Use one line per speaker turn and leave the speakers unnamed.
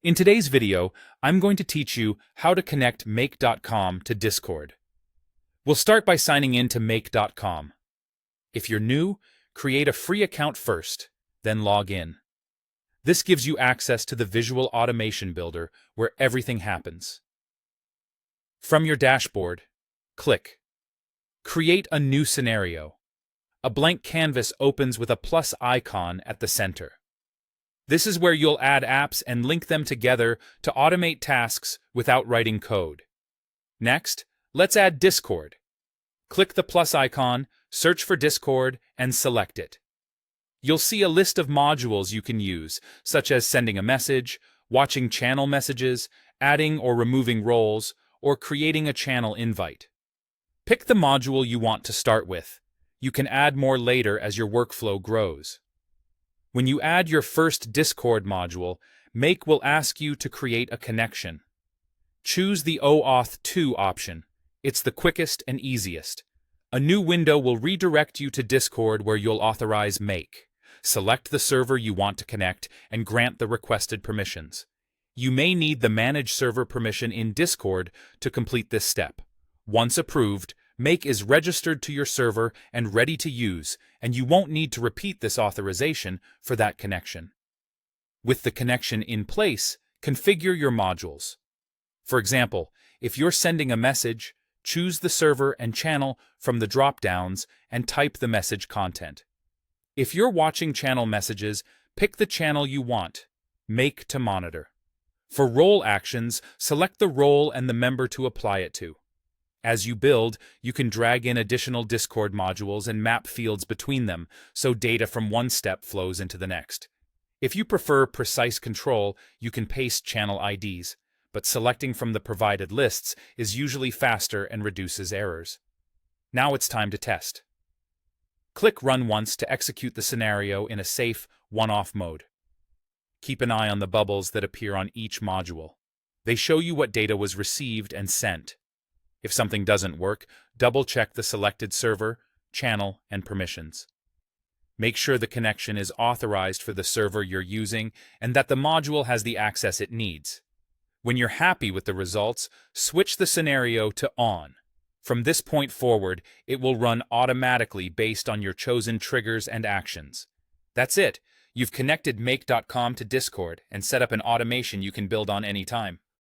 In today's video, I'm going to teach you how to connect Make.com to Discord. We'll start by signing in to Make.com. If you're new, create a free account first, then log in. This gives you access to the Visual Automation Builder where everything happens. From your dashboard, click Create a new scenario. A blank canvas opens with a plus icon at the center. This is where you'll add apps and link them together to automate tasks without writing code. Next, let's add Discord. Click the plus icon, search for Discord, and select it. You'll see a list of modules you can use, such as sending a message, watching channel messages, adding or removing roles, or creating a channel invite. Pick the module you want to start with. You can add more later as your workflow grows. When you add your first Discord module, Make will ask you to create a connection. Choose the OAuth 2 option. It's the quickest and easiest. A new window will redirect you to Discord where you'll authorize Make. Select the server you want to connect and grant the requested permissions. You may need the Manage Server permission in Discord to complete this step. Once approved, Make is registered to your server and ready to use, and you won't need to repeat this authorization for that connection. With the connection in place, configure your modules. For example, if you're sending a message, choose the server and channel from the drop-downs and type the message content. If you're watching channel messages, pick the channel you want, Make to monitor. For role actions, select the role and the member to apply it to. As you build, you can drag in additional Discord modules and map fields between them, so data from one step flows into the next. If you prefer precise control, you can paste channel IDs, but selecting from the provided lists is usually faster and reduces errors. Now it's time to test. Click Run once to execute the scenario in a safe, one-off mode. Keep an eye on the bubbles that appear on each module. They show you what data was received and sent. If something doesn't work, double-check the selected server, channel, and permissions. Make sure the connection is authorized for the server you're using and that the module has the access it needs. When you're happy with the results, switch the scenario to On. From this point forward, it will run automatically based on your chosen triggers and actions. That's it. You've connected Make.com to Discord and set up an automation you can build on anytime.